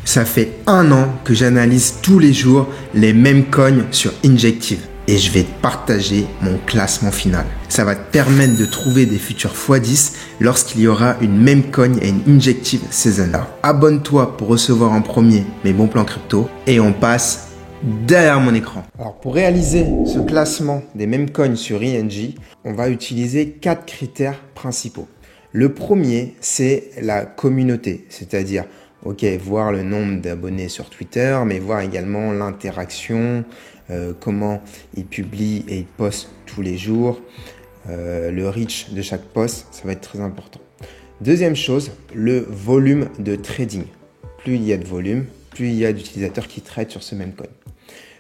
Ça fait 1 an que j'analyse tous les jours les mêmes coins sur Injective et je vais te partager mon classement final. Ça va te permettre de trouver des futurs x10 lorsqu'il y aura une même coin et une Injective Season. Alors abonne-toi pour recevoir en premier mes bons plans crypto et on passe derrière mon écran. Alors pour réaliser ce classement des mêmes coins sur INJ, on va utiliser 4 critères principaux. Le premier, c'est la communauté, c'est-à-dire voir le nombre d'abonnés sur Twitter, mais voir également l'interaction, comment ils publient et ils postent tous les jours, le reach de chaque post, ça va être très important. Deuxième chose, le volume de trading. Plus il y a de volume, plus il y a d'utilisateurs qui tradent sur ce même coin.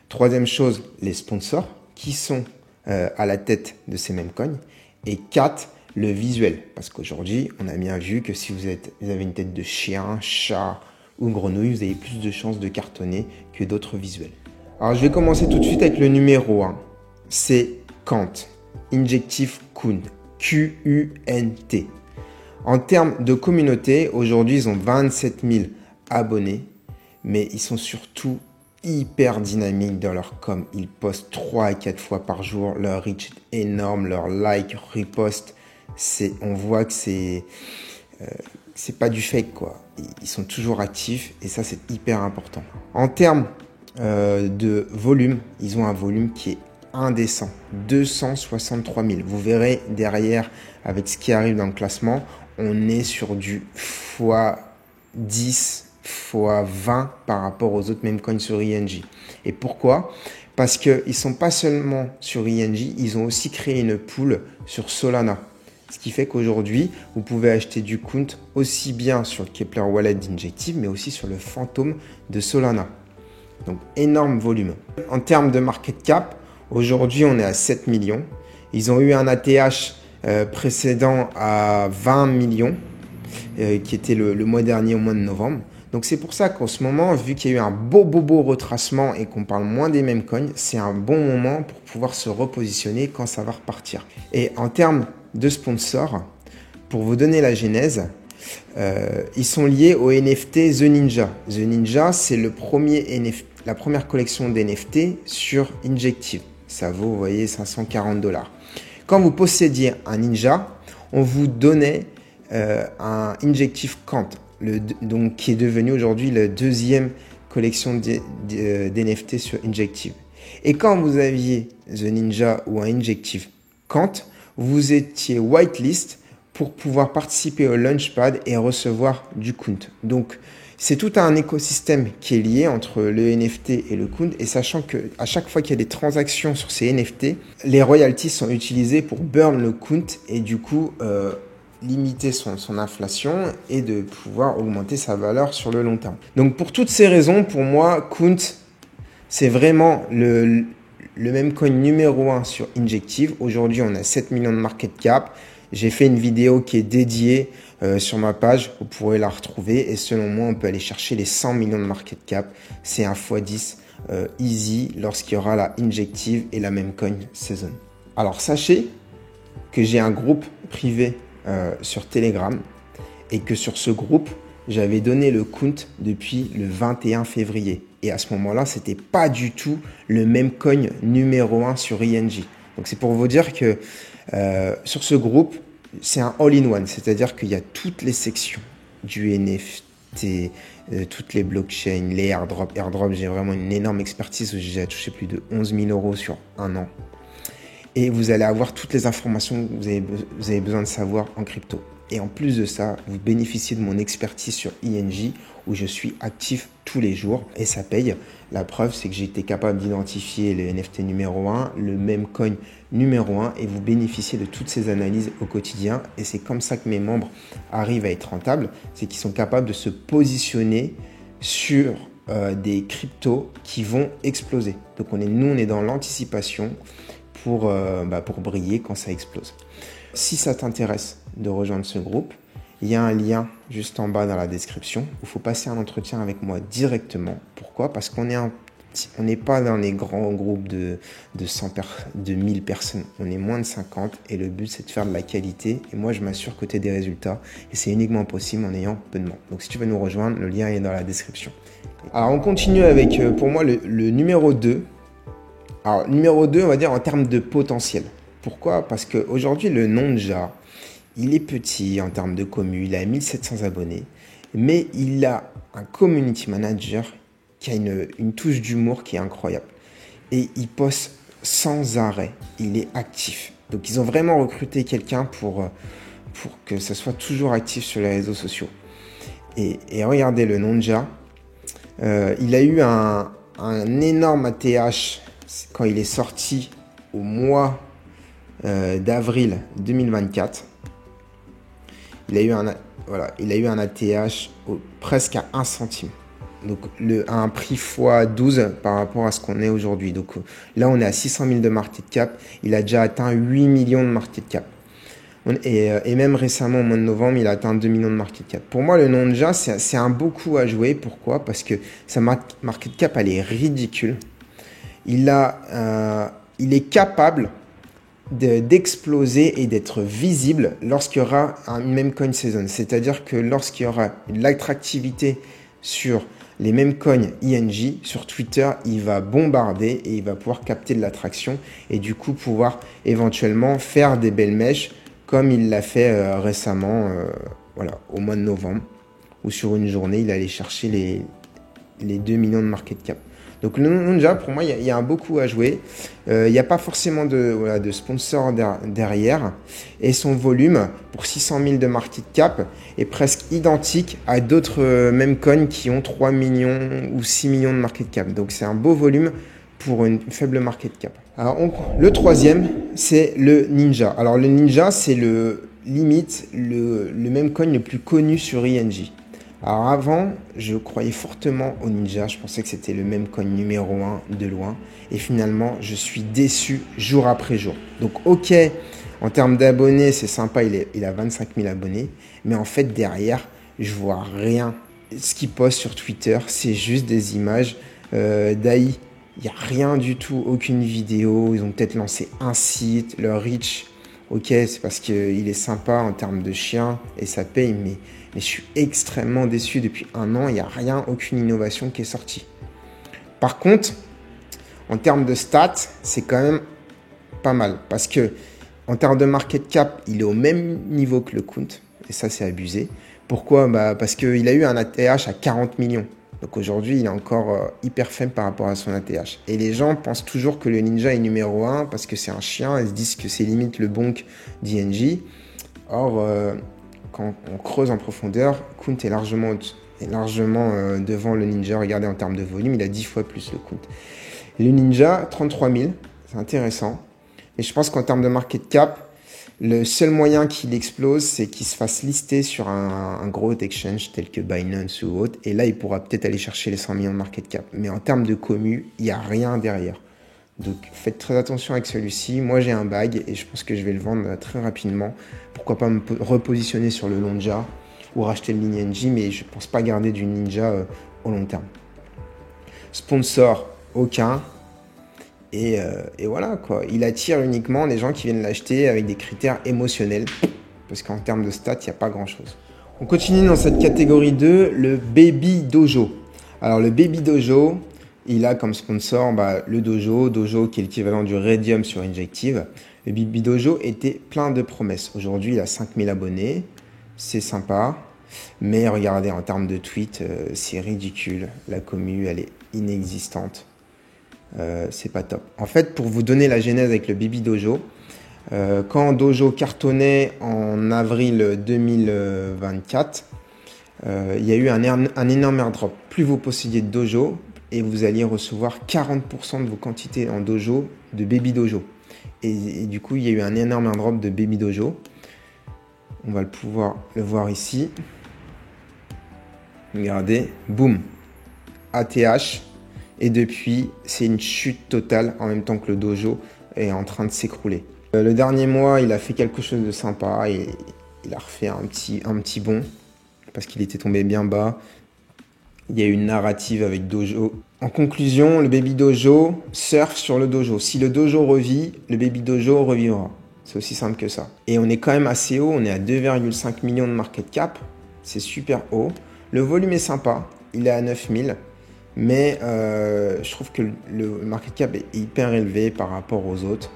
Troisième chose, les sponsors qui sont à la tête de ces mêmes coins. Et 4, le visuel, parce qu'aujourd'hui, on a bien vu que si vous avez une tête de chien, chat ou grenouille, vous avez plus de chances de cartonner que d'autres visuels. Alors, je vais commencer tout de suite avec le numéro 1. C'est Quant, Injective Quant, Q-U-N-T. En termes de communauté, aujourd'hui, ils ont 27 000 abonnés, mais ils sont surtout hyper dynamiques dans leur com. Ils postent 3 à 4 fois par jour, leur reach est énorme, leur like, repost, on voit que c'est pas du fake quoi. Ils sont toujours actifs et ça c'est hyper important. En termes de volume, ils ont un volume qui est indécent, 263 000. Vous verrez derrière avec ce qui arrive dans le classement, on est sur du x10, x20 par rapport aux autres mêmes coins sur INJ. Et pourquoi ? Parce qu'ils ne sont pas seulement sur INJ, ils ont aussi créé une pool sur Solana. Ce qui fait qu'aujourd'hui, vous pouvez acheter du Quant aussi bien sur le Keplr Wallet d'Injective, mais aussi sur le Phantom de Solana. Donc, énorme volume. En termes de market cap, aujourd'hui, on est à 7 millions. Ils ont eu un ATH précédent à 20 millions, qui était le mois dernier, au mois de novembre. Donc, c'est pour ça qu'en ce moment, vu qu'il y a eu un beau retracement et qu'on parle moins des mêmes coins, c'est un bon moment pour pouvoir se repositionner quand ça va repartir. Et en termes de sponsors, pour vous donner la genèse, ils sont liés au NFT The Ninja. The Ninja, c'est la première collection d'NFT sur Injective. Ça vaut, vous voyez, 540 $. Quand vous possédiez un Ninja, on vous donnait un Injective Quant, donc qui est devenu aujourd'hui la deuxième collection d'NFT sur Injective. Et quand vous aviez The Ninja ou un Injective Quant, vous étiez whitelist pour pouvoir participer au Launchpad et recevoir du Quant. Donc, c'est tout un écosystème qui est lié entre le NFT et le Quant. Et sachant qu'à chaque fois qu'il y a des transactions sur ces NFT, les royalties sont utilisées pour burn le Quant et du coup, limiter son inflation et de pouvoir augmenter sa valeur sur le long terme. Donc, pour toutes ces raisons, pour moi, Quant, c'est vraiment le même coin numéro 1 sur Injective. Aujourd'hui, on a 7 millions de market cap. J'ai fait une vidéo qui est dédiée sur ma page. Vous pourrez la retrouver. Et selon moi, on peut aller chercher les 100 millions de market cap. C'est un x10 easy lorsqu'il y aura la Injective et la même coin Season. Alors, sachez que j'ai un groupe privé sur Telegram et que sur ce groupe, j'avais donné le Quant depuis le 21 février. Et à ce moment-là, ce n'était pas du tout le même coin numéro 1 sur INJ. Donc, c'est pour vous dire que sur ce groupe, c'est un all-in-one. C'est-à-dire qu'il y a toutes les sections du NFT, toutes les blockchains, les airdrops. Airdrop, j'ai vraiment une énorme expertise. J'ai touché plus de 11 000 € sur 1 an. Et vous allez avoir toutes les informations que vous avez besoin de savoir en crypto. Et en plus de ça, vous bénéficiez de mon expertise sur INJ où je suis actif tous les jours et ça paye. La preuve, c'est que j'ai été capable d'identifier le NFT numéro 1, le même coin numéro 1 et vous bénéficiez de toutes ces analyses au quotidien. Et c'est comme ça que mes membres arrivent à être rentables. C'est qu'ils sont capables de se positionner sur des cryptos qui vont exploser. Donc nous, on est dans l'anticipation pour briller quand ça explose. Si ça t'intéresse de rejoindre ce groupe, il y a un lien juste en bas dans la description où il faut passer un entretien avec moi directement. Pourquoi ? Parce qu'on est un On n'est pas dans les grands groupes de 1000 personnes. On est moins de 50 et le but, c'est de faire de la qualité. Et moi, je m'assure que tu as des résultats. Et c'est uniquement possible en ayant peu de membres. Donc, si tu veux nous rejoindre, le lien est dans la description. Alors, on continue avec, pour moi, le numéro 2. Alors, numéro 2, on va dire en termes de potentiel. Pourquoi? Parce qu'aujourd'hui, le Ninja, il est petit en termes de commu. Il a 1700 abonnés. Mais il a un community manager qui a une touche d'humour qui est incroyable. Et il poste sans arrêt. Il est actif. Donc, ils ont vraiment recruté quelqu'un pour que ça soit toujours actif sur les réseaux sociaux. Et regardez le Ninja. Il a eu un énorme ATH quand il est sorti au mois d'avril 2024. Il a eu un ATH presque à 1 centime. Donc, à un prix x12 par rapport à ce qu'on est aujourd'hui. Donc, là, on est à 600 000 de market cap. Il a déjà atteint 8 millions de market cap. Et même récemment, au mois de novembre, il a atteint 2 millions de market cap. Pour moi, le Ninja, c'est un beau coup à jouer. Pourquoi? Parce que sa market cap, elle est ridicule. Il est capable d'exploser et d'être visible lorsqu'il y aura une meme coin season. C'est-à-dire que lorsqu'il y aura de l'attractivité sur les mêmes coins INJ, sur Twitter, il va bombarder et il va pouvoir capter de l'attraction et du coup pouvoir éventuellement faire des belles mèches comme il l'a fait récemment au mois de novembre où sur une journée, il allait chercher les 2 millions de market cap. Donc le Ninja, pour moi, il y a un beau coup à jouer. Il n'y a pas forcément de sponsor derrière. Et son volume, pour 600 000 de market cap, est presque identique à d'autres mêmes coins qui ont 3 millions ou 6 millions de market cap. Donc c'est un beau volume pour une faible market cap. Alors le troisième, c'est le Ninja. Alors le Ninja, c'est le même coin le plus connu sur INJ. Alors avant, je croyais fortement au Ninja, je pensais que c'était le même coin numéro 1 de loin. Et finalement, je suis déçu jour après jour. Donc ok, en termes d'abonnés, c'est sympa, il a 25 000 abonnés. Mais en fait, derrière, je vois rien. Ce qu'il poste sur Twitter, c'est juste des images d'AI. Il n'y a rien du tout, aucune vidéo. Ils ont peut-être lancé un site, leur reach. Ok, c'est parce qu'il est sympa en termes de chien et ça paye, mais je suis extrêmement déçu depuis 1 an. Il n'y a rien, aucune innovation qui est sortie. Par contre, en termes de stats, c'est quand même pas mal. Parce que en termes de market cap, il est au même niveau que le Count. Et ça, c'est abusé. Pourquoi? Parce qu'il a eu un ATH à 40 millions. Donc aujourd'hui, il est encore hyper faible par rapport à son ATH. Et les gens pensent toujours que le Ninja est numéro 1 parce que c'est un chien. Ils se disent que c'est limite le bonk d'INJ. Or, quand on creuse en profondeur, Count est largement devant le Ninja. Regardez en termes de volume, il a 10 fois plus le Count. Le Ninja, 33 000, c'est intéressant. Mais je pense qu'en termes de market cap, le seul moyen qu'il explose, c'est qu'il se fasse lister sur un gros exchange tel que Binance ou autre. Et là, il pourra peut-être aller chercher les 100 millions de market cap. Mais en termes de commu, il n'y a rien derrière. Donc, faites très attention avec celui-ci. Moi, j'ai un bag et je pense que je vais le vendre très rapidement. Pourquoi pas me repositionner sur le Ninja ou racheter le NinjaNJ, mais je ne pense pas garder du Ninja au long terme. Sponsor, aucun. Et voilà quoi, il attire uniquement les gens qui viennent l'acheter avec des critères émotionnels. Parce qu'en termes de stats, il n'y a pas grand chose. On continue dans cette catégorie 2, le Baby Dojo. Alors le Baby Dojo, il a comme sponsor le Dojo qui est l'équivalent du Radium sur Injective. Le Baby Dojo était plein de promesses. Aujourd'hui, il a 5000 abonnés, c'est sympa. Mais regardez, en termes de tweets, c'est ridicule. La commu, elle est inexistante. C'est pas top. En fait, pour vous donner la genèse avec le Baby Dojo, quand Dojo cartonnait en avril 2024, il y a eu un énorme airdrop. Plus vous possédiez de Dojo, et vous alliez recevoir 40% de vos quantités en Dojo de Baby Dojo. Et du coup, il y a eu un énorme airdrop de Baby Dojo. On va pouvoir le voir ici. Regardez, boum, ATH. Et depuis, c'est une chute totale en même temps que le Dojo est en train de s'écrouler. Le dernier mois, il a fait quelque chose de sympa et il a refait un petit bond parce qu'il était tombé bien bas. Il y a une narrative avec Dojo. En conclusion, le Baby Dojo surfe sur le dojo. Si le dojo revit, le Baby Dojo revivra. C'est aussi simple que ça. Et on est quand même assez haut, on est à 2,5 millions de market cap. C'est super haut. Le volume est sympa, il est à 9000. Mais je trouve que le market cap est hyper élevé par rapport aux autres.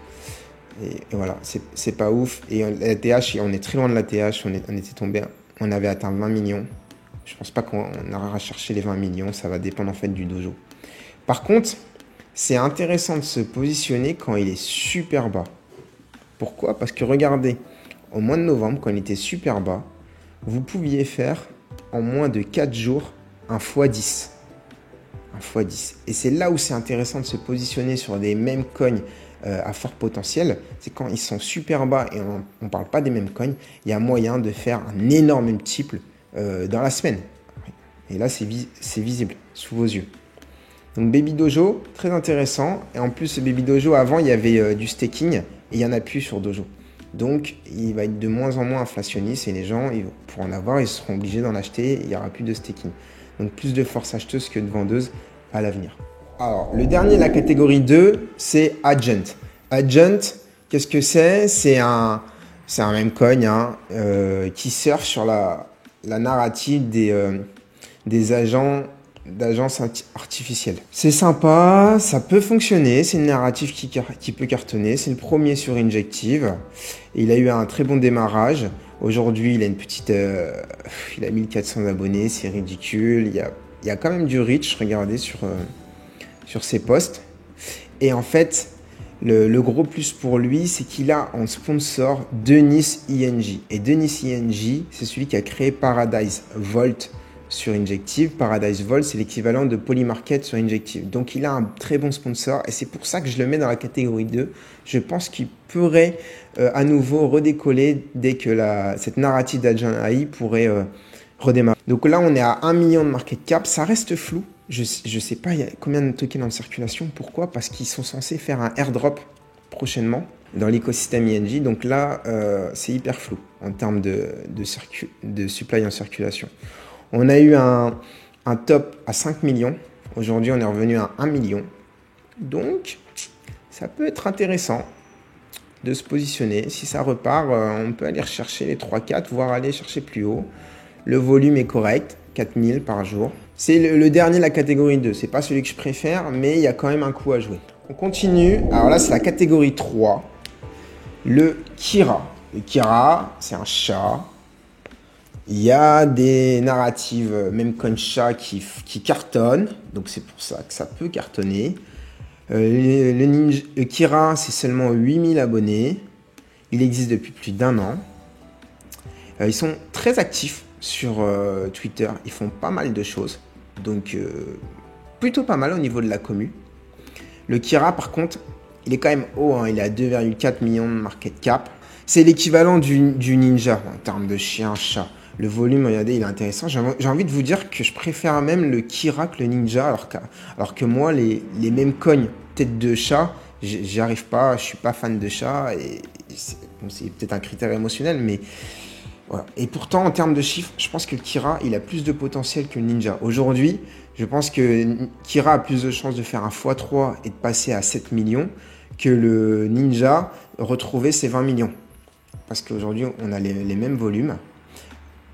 Et voilà, c'est pas ouf. Et la TH, on est très loin de la TH. On était tombé, on avait atteint 20 millions. Je pense pas qu'on aura cherché les 20 millions. Ça va dépendre en fait du dojo. Par contre, c'est intéressant de se positionner quand il est super bas. Pourquoi? Parce que regardez, au mois de novembre, quand il était super bas, vous pouviez faire en moins de 4 jours un x10. Un x10. Et c'est là où c'est intéressant de se positionner sur des mêmes coins à fort potentiel. C'est quand ils sont super bas et on ne parle pas des mêmes coins, il y a moyen de faire un énorme multiple dans la semaine. Et là, c'est visible sous vos yeux. Donc Baby Dojo, très intéressant. Et en plus, ce Baby Dojo, avant, il y avait du staking et il n'y en a plus sur Dojo. Donc, il va être de moins en moins inflationniste et les gens, pour en avoir, ils seront obligés d'en acheter. Il n'y aura plus de staking. Donc, plus de force acheteuse que de vendeuse à l'avenir. Alors, le dernier de la catégorie 2, c'est Agent. Agent, qu'est-ce que c'est? C'est un meme coin qui surfe sur la narrative des agents d'agence artificielle. C'est sympa, ça peut fonctionner, c'est une narrative qui peut cartonner. C'est le premier sur Injective. Il a eu un très bon démarrage. Aujourd'hui, il a il a 1400 abonnés, c'est ridicule. Il y a quand même du reach, regardez sur ses posts. Et en fait, le gros plus pour lui, c'est qu'il a en sponsor Denis ING. Et Denis ING, c'est celui qui a créé Paradise Vault sur Injective. Paradise Vault, c'est l'équivalent de Polymarket sur Injective. Donc, il a un très bon sponsor et c'est pour ça que je le mets dans la catégorie 2. Je pense qu'il pourrait à nouveau redécoller dès que cette narrative d'Agent AI pourrait redémarrer. Donc là, on est à 1 million de market cap. Ça reste flou. Je ne sais pas il y a combien de tokens en circulation. Pourquoi? Parce qu'ils sont censés faire un airdrop prochainement dans l'écosystème ING. Donc là, c'est hyper flou en termes de supply en circulation. On a eu un top à 5 millions. Aujourd'hui, on est revenu à 1 million. Donc, ça peut être intéressant de se positionner. Si ça repart, on peut aller rechercher les 3-4, voire aller chercher plus haut. Le volume est correct, 4000 par jour. C'est le dernier de la catégorie 2. C'est pas celui que je préfère, mais il y a quand même un coup à jouer. On continue. Alors là, c'est la catégorie 3. Le Kira. Le Kira, c'est un chat. Il y a des narratives, même comme chat, qui cartonnent. Donc, c'est pour ça que ça peut cartonner. Le Kira, c'est seulement 8000 abonnés. Il existe depuis plus d'1 an. Ils sont très actifs sur Twitter. Ils font pas mal de choses. Donc, plutôt pas mal au niveau de la commu. Le Kira, par contre, il est quand même haut. Il est à 2,4 millions de market cap. C'est l'équivalent du ninja en termes de chien-chat. Le volume, regardez, il est intéressant. J'ai envie de vous dire que je préfère même le Kira que le ninja, alors que moi, les mêmes cognes tête de chat, j'y arrive pas. Je suis pas fan de chat et c'est peut-être un critère émotionnel, mais voilà. Et pourtant, en termes de chiffres, je pense que le Kira, il a plus de potentiel que le ninja. Aujourd'hui, je pense que Kira a plus de chances de faire un x3 et de passer à 7 millions que le ninja retrouver ses 20 millions. Parce qu'aujourd'hui, on a les mêmes volumes.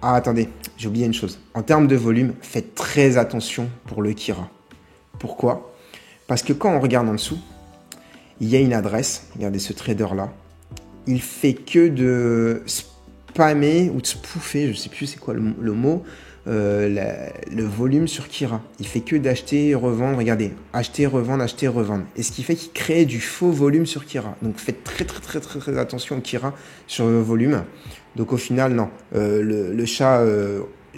Ah, attendez, j'ai oublié une chose. En termes de volume, faites très attention pour le Kira. Pourquoi? Parce que quand on regarde en dessous, il y a une adresse. Regardez ce trader-là. Il fait que de spammer ou de spoofer, je ne sais plus c'est quoi le mot, le volume sur Kira. Il fait que d'acheter, revendre. Regardez, acheter, revendre, acheter, revendre. Et ce qui fait qu'il crée du faux volume sur Kira. Donc faites très attention au Kira sur le volume. Donc au final, non. Le chat,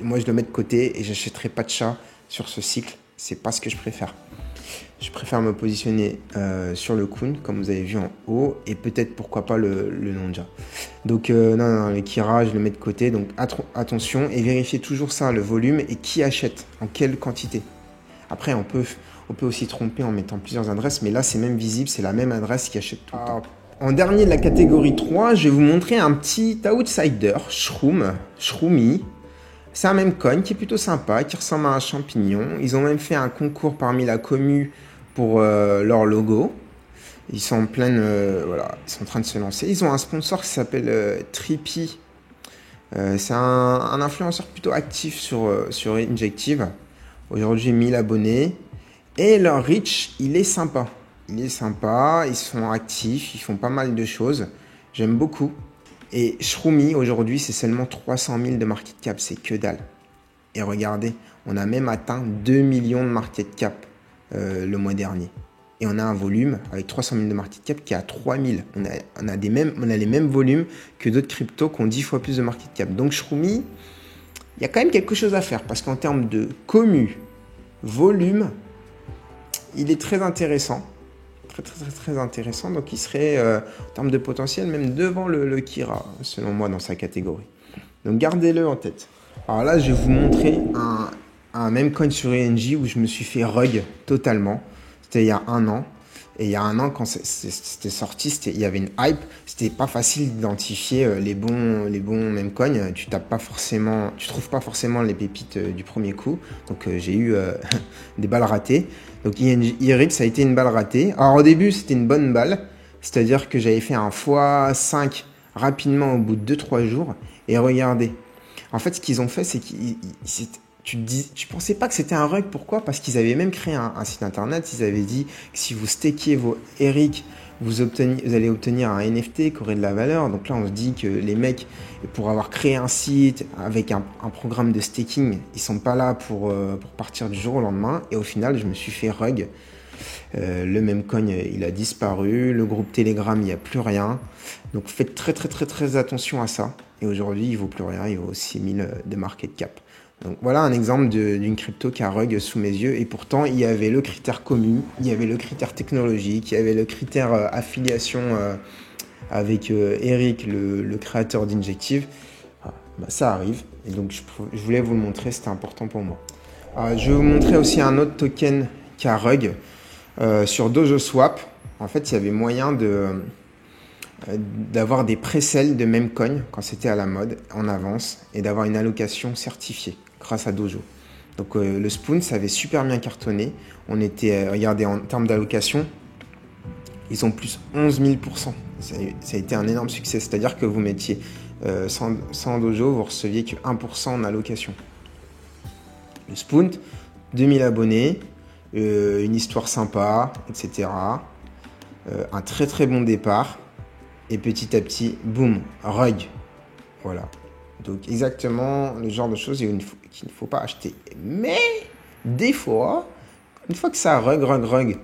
moi je le mets de côté et j'achèterai pas de chat sur ce cycle. C'est pas ce que je préfère. Je préfère me positionner sur le Kun, comme vous avez vu en haut, et peut-être pourquoi pas le Ninja. Donc non, le Kira, je le mets de côté. Donc attention et vérifiez toujours ça, le volume et qui achète, en quelle quantité. Après, on peut aussi tromper en mettant plusieurs adresses, mais là c'est même visible, c'est la même adresse qui achète tout le temps. En dernier de la catégorie 3, je vais vous montrer un petit outsider, Shroomy. C'est un meme coin qui est plutôt sympa, qui ressemble à un champignon. Ils ont même fait un concours parmi la commu pour leur logo. Ils sont en pleine, voilà, ils sont en train de se lancer. Ils ont un sponsor qui s'appelle Trippy. C'est un influenceur plutôt actif sur Injective. Aujourd'hui, 1000 abonnés. Et leur reach, il est sympa. Il est sympa, ils sont actifs, ils font pas mal de choses. J'aime beaucoup. Et Shroomy, aujourd'hui, c'est seulement 300 000 de market cap. C'est que dalle. Et regardez, on a même atteint 2 millions de market cap le mois dernier. Et on a un volume avec 300 000 de market cap qui est à 3 000. On a les mêmes volumes que d'autres cryptos qui ont 10 fois plus de market cap. Donc Shroomy, il y a quand même quelque chose à faire parce qu'en termes de commu, volume, il est très intéressant. Très intéressant. Donc il serait, en termes de potentiel, même devant le Kira, selon moi, dans sa catégorie. Donc gardez-le en tête. Alors là, je vais vous montrer un meme coin sur INJ où je me suis fait rug totalement. C'était il y a un an. Et il y a un an, quand c'était sorti, il y avait une hype. C'était pas facile d'identifier les bons meme coins. Tu trouves pas forcément les pépites du premier coup. Donc j'ai eu des balles ratées. Donc IRX, ça a été une balle ratée. Alors au début, c'était une bonne balle. C'est-à-dire que j'avais fait un x5 rapidement au bout de 2-3 jours. Et regardez. En fait, ce qu'ils ont fait, c'est tu pensais pas que c'était un rug. Pourquoi? Parce qu'ils avaient même créé un site internet. Ils avaient dit que si vous stakiez vos ERIC, vous allez obtenir un NFT qui aurait de la valeur. Donc là, on se dit que les mecs, pour avoir créé un site avec un programme de staking, ils sont pas là pour partir du jour au lendemain. Et au final, je me suis fait rug. Le meme coin, il a disparu. Le groupe Telegram, il n'y a plus rien. Donc faites très attention à ça. Et aujourd'hui, il vaut plus rien. Il vaut 6000 de market cap. Donc voilà un exemple d'une crypto qui a rug sous mes yeux. Et pourtant, il y avait le critère commun, il y avait le critère technologique, il y avait le critère affiliation avec Eric, le créateur d'Injective. Ah, bah, ça arrive. Et donc, je voulais vous le montrer, c'était important pour moi. Je vais vous montrer aussi un autre token qui a rug sur DojoSwap. En fait, il y avait moyen d'avoir des pré-sales de meme coin quand c'était à la mode en avance et d'avoir une allocation certifiée grâce à Dojo. Donc le Spoon, ça avait super bien cartonné. On était, regardez, en termes d'allocation, ils ont plus 11 000%. Ça a été un énorme succès. C'est-à-dire que vous mettiez 100 Dojo, vous receviez que 1% en allocation. Le Spoon, 2000 abonnés, une histoire sympa, etc. Un très bon départ. Et petit à petit, boum, rug. Voilà. Donc exactement le genre de choses qu'il ne faut pas acheter. Mais des fois, une fois que ça rug,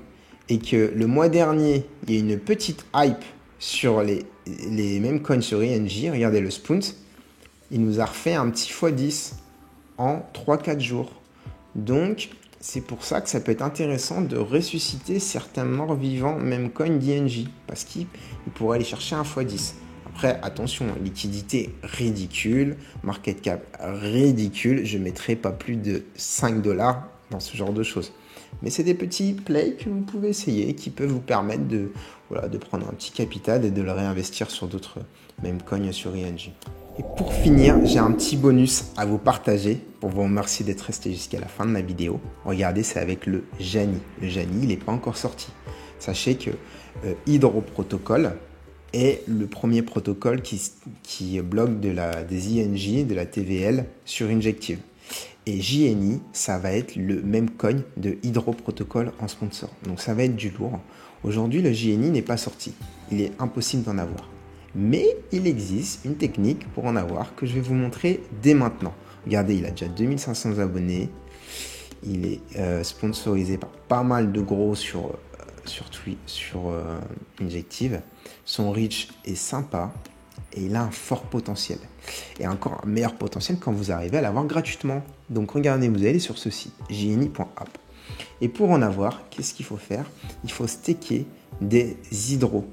et que le mois dernier, il y a une petite hype sur les mêmes coins sur INJ, regardez le Spoon, il nous a refait un petit x10 en 3-4 jours. Donc, c'est pour ça que ça peut être intéressant de ressusciter certains morts vivants, même coin d'INJ, parce qu'il pourrait aller chercher un x10. Après, attention, liquidité ridicule, market cap ridicule, je ne mettrai pas plus de 5 $ dans ce genre de choses. Mais c'est des petits plays que vous pouvez essayer, qui peuvent vous permettre de prendre un petit capital et de le réinvestir sur d'autres mêmes coins sur INJ. Et pour finir, j'ai un petit bonus à vous partager pour vous remercier d'être resté jusqu'à la fin de ma vidéo. Regardez, c'est avec le Jani. Le Jani, il n'est pas encore sorti. Sachez que Hydro Protocol est le premier protocole qui bloque des INJ, de la TVL sur Injective. Et JNI, ça va être le même coin de Hydro Protocol en sponsor. Donc ça va être du lourd. Aujourd'hui, le JNI n'est pas sorti. Il est impossible d'en avoir. Mais il existe une technique pour en avoir que je vais vous montrer dès maintenant. Regardez, il a déjà 2500 abonnés. Il est sponsorisé par pas mal de gros sur Injective. Son reach est sympa et il a un fort potentiel. Et encore un meilleur potentiel quand vous arrivez à l'avoir gratuitement. Donc regardez, vous allez sur ce site, jni.app. Et pour en avoir, qu'est-ce qu'il faut faire? Il faut staker des hydros.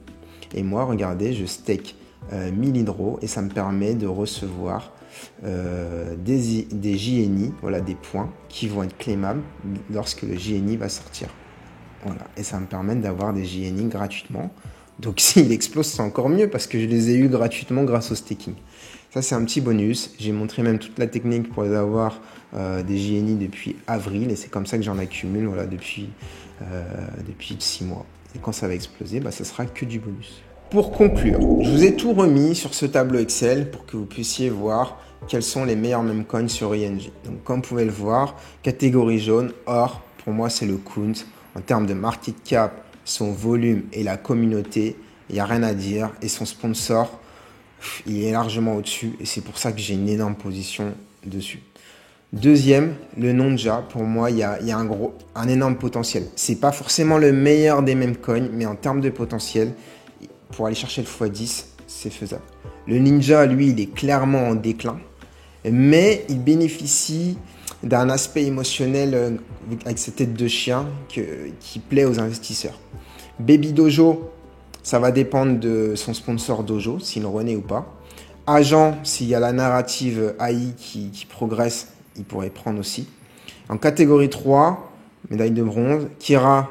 Et moi, regardez, je stake 1000 hydros et ça me permet de recevoir des JNI, voilà, des points qui vont être claimables lorsque le JNI va sortir. Voilà. Et ça me permet d'avoir des JNI gratuitement. Donc s'il explose, c'est encore mieux parce que je les ai eus gratuitement grâce au staking. Ça, c'est un petit bonus. J'ai montré même toute la technique pour les avoir des JNI depuis avril. Et c'est comme ça que j'en accumule voilà, depuis 6 mois. Et quand ça va exploser, bah, ça sera que du bonus. Pour conclure, je vous ai tout remis sur ce tableau Excel pour que vous puissiez voir quels sont les meilleurs meme coins sur ING. Donc, comme vous pouvez le voir, catégorie jaune, or, pour moi, c'est le Kunt. En termes de market cap, son volume et la communauté, il n'y a rien à dire. Et son sponsor, il est largement au-dessus. Et c'est pour ça que j'ai une énorme position dessus. Deuxième, le Nonja, pour moi, il y a un énorme potentiel. C'est pas forcément le meilleur des meme coins, mais en termes de potentiel, pour aller chercher le x10, c'est faisable. Le Ninja, lui, il est clairement en déclin, mais il bénéficie d'un aspect émotionnel avec cette tête de chien qui plaît aux investisseurs. Baby Dojo, ça va dépendre de son sponsor Dojo, s'il le renaît ou pas. Agent, s'il y a la narrative AI qui progresse, il pourrait prendre aussi. En catégorie 3, médaille de bronze. Kira,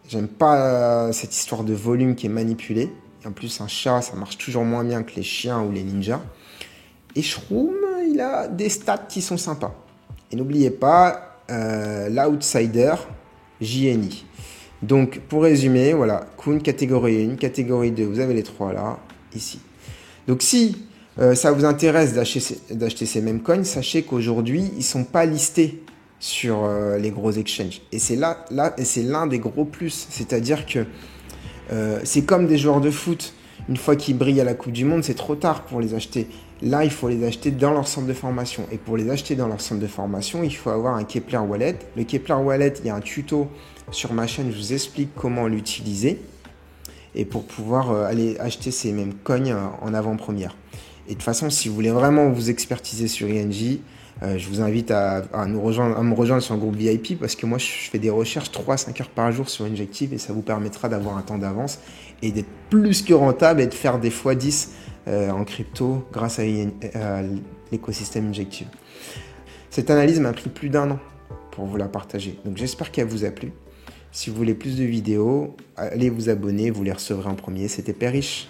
j'aime pas cette histoire de volume qui est manipulée. Et en plus, un chat, ça marche toujours moins bien que les chiens ou les ninjas. Et Shroom, il a des stats qui sont sympas. Et n'oubliez pas, l'outsider, JNI. Donc, pour résumer, voilà, Kuhn, catégorie 1, catégorie 2, vous avez les trois là, ici. Donc, si ça vous intéresse d'acheter ces mêmes coins, sachez qu'aujourd'hui, ils ne sont pas listés sur les gros exchanges. Et c'est c'est l'un des gros plus. C'est-à-dire que c'est comme des joueurs de foot. Une fois qu'ils brillent à la Coupe du Monde, c'est trop tard pour les acheter. Là, il faut les acheter dans leur centre de formation. Et pour les acheter dans leur centre de formation, il faut avoir un Kepler Wallet. Le Kepler Wallet, il y a un tuto sur ma chaîne, je vous explique comment l'utiliser. Et pour pouvoir aller acheter ces mêmes coins en avant-première. Et de toute façon, si vous voulez vraiment vous expertiser sur ING, je vous invite à me rejoindre sur un groupe VIP parce que moi, je fais des recherches 3-5 heures par jour sur Injective et ça vous permettra d'avoir un temps d'avance et d'être plus que rentable et de faire des x10 en crypto grâce à l'écosystème Injective. Cette analyse m'a pris plus d'1 an pour vous la partager. Donc, j'espère qu'elle vous a plu. Si vous voulez plus de vidéos, allez vous abonner, vous les recevrez en premier. C'était Père Riche.